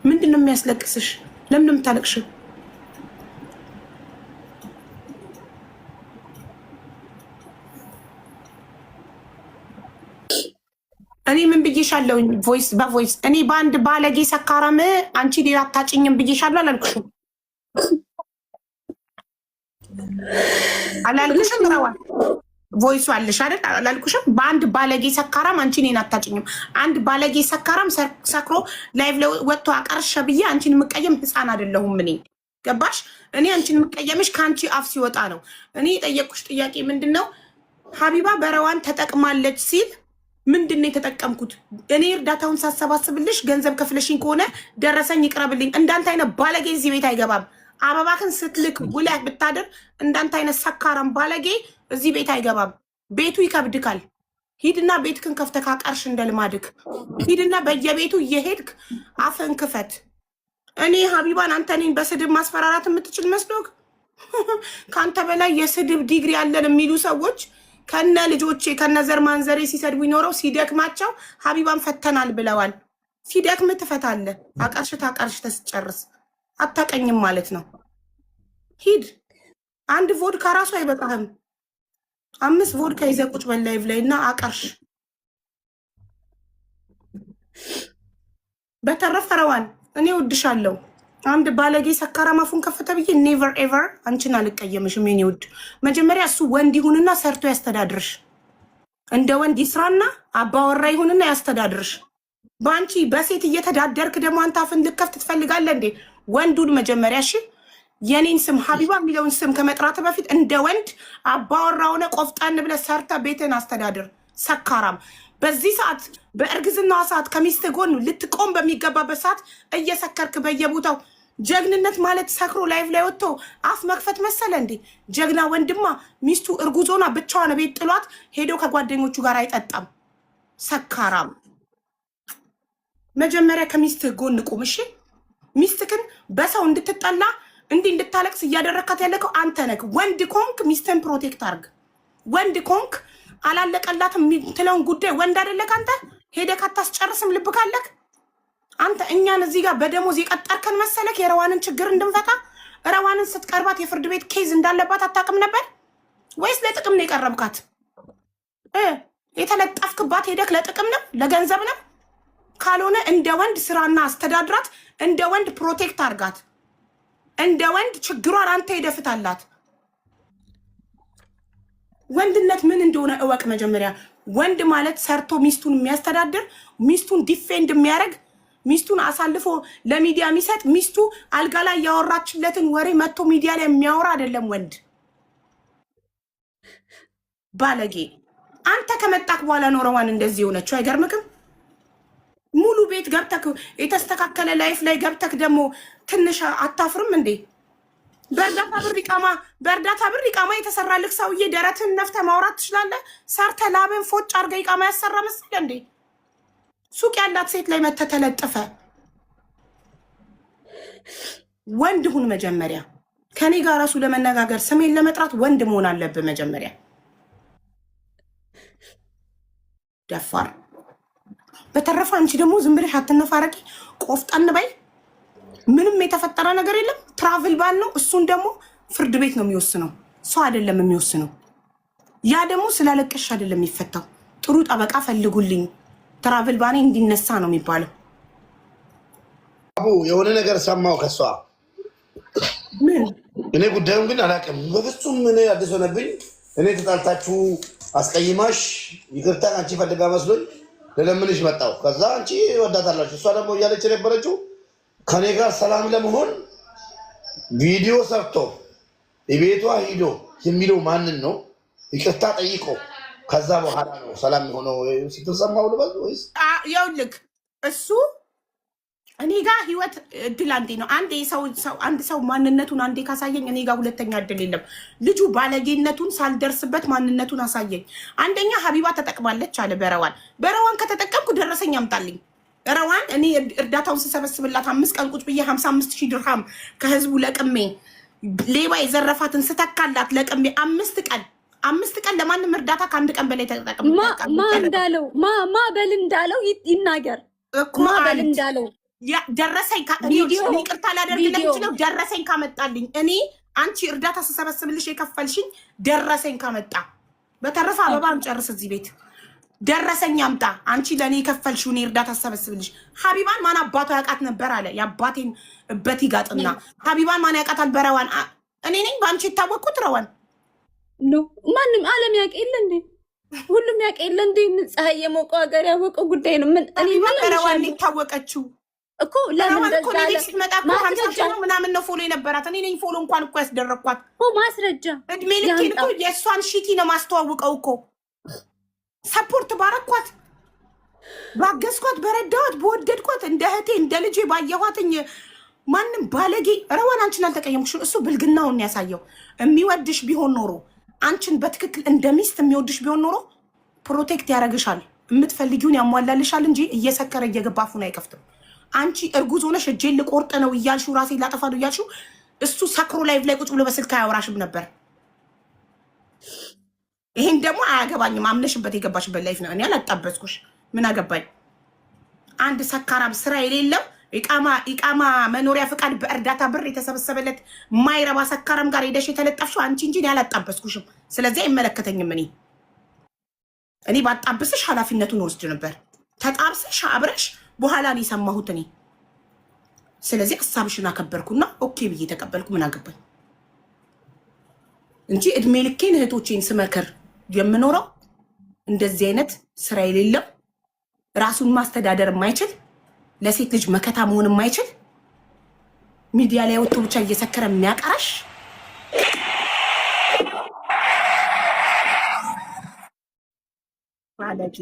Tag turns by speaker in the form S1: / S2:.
S1: ምንድነው የሚያስለቅስሽ? ለምን የምታለቅሽው? እኔ ምን ብዬሻለሁ? ቮይስ በቮይስ እኔ በአንድ ባለጌ ሰካራም አንቺ ሌላ አታጭኝም ብዬሻለሁ አላልኩሽም? አላልኩሽም? ረዋል ቮይሱ አለሽ አይደል? አላልኩሽም? በአንድ ባለጌ ሰካራም አንቺ እኔን አታጭኝም። አንድ ባለጌ ሰካራም ሰክሮ ላይቭ ወጥቶ አቀርሸ ብዬ አንቺን የምቀየም ህፃን አይደለሁም እኔ። ገባሽ? እኔ አንቺን የምቀየምሽ ከአንቺ አፍ ሲወጣ ነው። እኔ የጠየቅኩሽ ጥያቄ ምንድን ነው? ሀቢባ በረዋን ተጠቅማለች ሲል ምንድን ነው የተጠቀምኩት? እኔ እርዳታውን ሳሰባስብልሽ ገንዘብ ከፍለሽኝ ከሆነ ደረሰኝ ይቅረብልኝ። እንዳንተ አይነት ባለጌ እዚህ ቤት አይገባም። አበባክን ስትልክ ውለህ ብታድር እንዳንተ አይነት ሰካራም ባለጌ እዚህ ቤት አይገባም። ቤቱ ይከብድካል። ሂድና ቤትክን ከፍተህ ካቀርሽ እንደ ልማድክ ሂድና በየቤቱ እየሄድክ አፍን ክፈት። እኔ ሀቢባን አንተ እኔን በስድብ ማስፈራራት የምትችል መስሎክ? ከአንተ በላይ የስድብ ዲግሪ ያለን የሚሉ ሰዎች ከነ ልጆቼ ከነ ዘር ማንዘሬ ሲሰድቡ ይኖረው ሲደክማቸው ሀቢባን ፈተናል ብለዋል። ሲደክም ትፈታለህ። አቀርሽ ታቀርሽ ተስጨርስ አታቀኝም ማለት ነው። ሂድ። አንድ ቮድካ ራሱ አይበቃህም። 5 ቮድካ ይዘህ ቁጭ በል ላይቭ ላይ እና አቀርሽ። በተረፈ ረዋን እኔ ወድሻለሁ። አንድ ባለጌ ሰካራም አፉን ከፈተ ብዬ ኔቨር ኤቨር አንቺን አልቀየምሽም የኔ ውድ። መጀመሪያ እሱ ወንድ ይሁንና ሰርቶ ያስተዳድርሽ። እንደ ወንድ ይስራና አባወራ ይሁንና ያስተዳድርሽ። በአንቺ በሴት እየተዳደርክ ደግሞ አንተ አፍን ልከፍት ትፈልጋለህ እንዴ? ወንዱን መጀመሪያ እሺ፣ የኔን ስም ሀቢባ የሚለውን ስም ከመጥራት በፊት እንደ ወንድ አባወራ ሆነ ቆፍጣን ብለህ ሰርተ ቤትን አስተዳድር። ሰካራም በዚህ ሰዓት በእርግዝናዋ ሰዓት ከሚስት ጎን ልትቆም በሚገባበት ሰዓት እየሰከርክ በየቦታው ጀግንነት ማለት ሰክሮ ላይፍ ላይ ወጥቶ አፍ መክፈት መሰለ እንዴ? ጀግና ወንድማ ሚስቱ እርጉዞና ብቻዋን ቤት ጥሏት ሄዶ ከጓደኞቹ ጋር አይጠጣም። ሰካራም መጀመሪያ ከሚስት ጎን ቁም እሺ። ሚስትክን በሰው እንድትጠላ እንዲህ እንድታለቅስ እያደረካት ያለከው አንተ ነህ። ወንድ ኮንክ ሚስትን ፕሮቴክት አርግ። ወንድ ኮንክ አላለቀላትም የምትለውን ጉዳይ ወንድ አይደለክ አንተ? ሄደህ አታስጨርስም ልብ ካለክ አንተ? እኛን እዚህ ጋር በደሞዝ የቀጠርከን መሰለክ የረዋንን ችግር እንድንፈታ? ረዋንን ስትቀርባት የፍርድ ቤት ኬዝ እንዳለባት አታውቅም ነበር ወይስ ለጥቅም ነው የቀረብካት? የተለጠፍክባት ሄደክ ለጥቅም ነው ለገንዘብ ነው? ካልሆነ እንደ ወንድ ስራና አስተዳድራት፣ እንደ ወንድ ፕሮቴክት አርጋት፣ እንደ ወንድ ችግሯን አንተ ሄደፍታላት። ወንድነት ምን እንደሆነ እወቅ መጀመሪያ። ወንድ ማለት ሰርቶ ሚስቱን የሚያስተዳድር፣ ሚስቱን ዲፌንድ የሚያደርግ፣ ሚስቱን አሳልፎ ለሚዲያ የሚሰጥ፣ ሚስቱ አልጋ ላይ ያወራችለትን ወሬ መጥቶ ሚዲያ ላይ የሚያወራ አይደለም ወንድ። ባለጌ አንተ ከመጣክ በኋላ ኖረዋን እንደዚህ የሆነችው አይገርምክም? ሙሉ ቤት ገብተክ የተስተካከለ ላይፍ ላይ ገብተክ ደግሞ ትንሽ አታፍርም እንዴ? በእርዳታ ብር ኢቃማ የተሰራልክ ሰውዬ ደረትን ነፍተ ማውራት ትችላለህ? ሰርተ ላብን ፎጭ አርገ ኢቃማ ያሰራ መስል እንዴ? ሱቅ ያላት ሴት ላይ መተ ተለጥፈ። ወንድ ሁን መጀመሪያ። ከኔ ጋር ራሱ ለመነጋገር ስሜን ለመጥራት ወንድ መሆን አለብህ መጀመሪያ። ደፋር። በተረፈ አንቺ ደግሞ ዝም ብለሽ አትነፋረቂ፣ ቆፍጠን በይ። ምንም የተፈጠረ ነገር የለም። ትራቭል ባን ነው። እሱን ደግሞ ፍርድ ቤት ነው የሚወስነው፣ ሰው አይደለም የሚወስነው። ያ ደግሞ ስላለቀሽ አይደለም የሚፈታው። ጥሩ ጠበቃ ፈልጉልኝ፣ ትራቭል ባኔ እንዲነሳ ነው የሚባለው።
S2: አቡ የሆነ ነገር ሰማው ከሷ።
S1: ምን?
S2: እኔ ጉዳዩን ግን አላውቅም በፍጹም። እኔ አዲስ ሆነብኝ። እኔ ተጣልታችሁ አስቀይማሽ ይቅርታ አንቺ ፈልጋ መስሎኝ ለለምንሽ መጣው። ከዛ አንቺ ወዳታላችሁ። እሷ ደግሞ እያለች የነበረችው ከኔ ጋር ሰላም ለመሆን ቪዲዮ ሰርቶ የቤቷ ሂዶ የሚለው ማንን ነው? ይቅርታ ጠይቆ ከዛ በኋላ ነው ሰላም የሆነው ስትሰማው ልበል ወይስ?
S1: ይኸውልህ እሱ እኔ ጋር ህይወት እድል አንዴ ነው። አንድ ሰው ማንነቱን አንዴ ካሳየኝ እኔ ጋር ሁለተኛ እድል የለም። ልጁ ባለጌነቱን ሳልደርስበት ማንነቱን አሳየኝ። አንደኛ ሀቢባ ተጠቅማለች አለ በረዋን ከተጠቀምኩ ደረሰኝ አምጣልኝ። ረዋን እኔ እርዳታውን ስሰበስብላት 5 ቀን ቁጭ ብዬ 55,000 ድርሃም ከህዝቡ ለቅሜ ሌባ የዘረፋትን ስተካላት ለቅሜ 5 ቀን ለማንም እርዳታ ከአንድ ቀን በላይ ተጠቅም።
S3: ማ በል እንዳለው ይናገር። ማ በል እንዳለው
S1: ደረሰኝ ይቅርታ ላደርግለት ይችላል። ደረሰኝ ካመጣልኝ እኔ አንቺ እርዳታ ስሰበስብልሽ የከፈልሽኝ ደረሰኝ ካመጣ፣ በተረፈ አበባ እንጨርስ እዚህ ቤት። ደረሰኝ አምጣ። አንቺ ለእኔ የከፈልሽው እኔ እርዳታ ስሰበስብልሽ። ሀቢባን ማን አባቷ ያውቃት ነበር አለ። የአባቴን እበት ይጋጥና ሀቢባን ማን ያውቃታል? በረዋን እኔ ነኝ በአንቺ የታወቅኩት። ረዋን
S3: ማንም ዓለም ያውቅ የለ እንዴ? ሁሉም ያውቅ የለ እንዴ? ፀሐይ የሞቀው ሀገር ያወቀው ጉዳይ ነው። ምን እኔ
S1: በረዋን የታወቀችው
S3: እኮ ለምን
S1: ስትመጣ ምናምን ነው ፎሎ የነበራት። እኔ ነኝ ፎሎ እንኳን እኮ ያስደረግኳት።
S3: ማስረጃ
S1: እድሜ ልኬን እኮ የእሷን ሺቲ ነው ማስተዋውቀው እኮ። ሰፖርት ባረኳት፣ ባገዝኳት፣ በረዳኋት፣ በወደድኳት፣ እንደ እህቴ እንደ ልጄ ባየኋትኝ። ማንም ባለጌ ረዋን አንቺን አልተቀየምኩሽም። እሱ ብልግናውን ያሳየው። የሚወድሽ ቢሆን ኖሮ አንቺን በትክክል እንደ ሚስት የሚወድሽ ቢሆን ኖሮ ፕሮቴክት ያደርግሻል፣ የምትፈልጊውን ያሟላልሻል እንጂ እየሰከረ እየገባ አፉን አይከፍትም። አንቺ እርጉዝ ሆነሽ እጄን ልቆርጥ ነው እያልሽው ራሴ ላጠፋ ነው እያልሽው እሱ ሰክሮ ላይቭ ላይ ቁጭ ብሎ በስልክ አያወራሽም ነበር። ይሄን ደግሞ አያገባኝም። አምነሽበት የገባሽበት ላይፍ ነው። እኔ አላጣበስኩሽ። ምን አገባኝ? አንድ ሰካራም ስራ የሌለው ኢቃማ መኖሪያ ፍቃድ በእርዳታ ብር የተሰበሰበለት ማይረባ ሰካራም ጋር ሄደሽ የተለጠፍሽው አንቺ እንጂ እኔ አላጣበስኩሽም። ስለዚህ አይመለከተኝም። እኔ ባጣብስሽ ኃላፊነቱን ወስድ ነበር። ተጣብስሽ አብረሽ በኋላ ነው የሰማሁት እኔ። ስለዚህ ሀሳብሽን አከበርኩና ኦኬ ብዬ ተቀበልኩ። ምን አገባኝ እንጂ እድሜ ልኬን እህቶቼን ስመክር የምኖረው እንደዚህ አይነት ስራ የሌለው ራሱን ማስተዳደር የማይችል ለሴት ልጅ መከታ መሆን የማይችል ሚዲያ ላይ ወጥቶ ብቻ እየሰከረ የሚያቀራሽ ባለጌ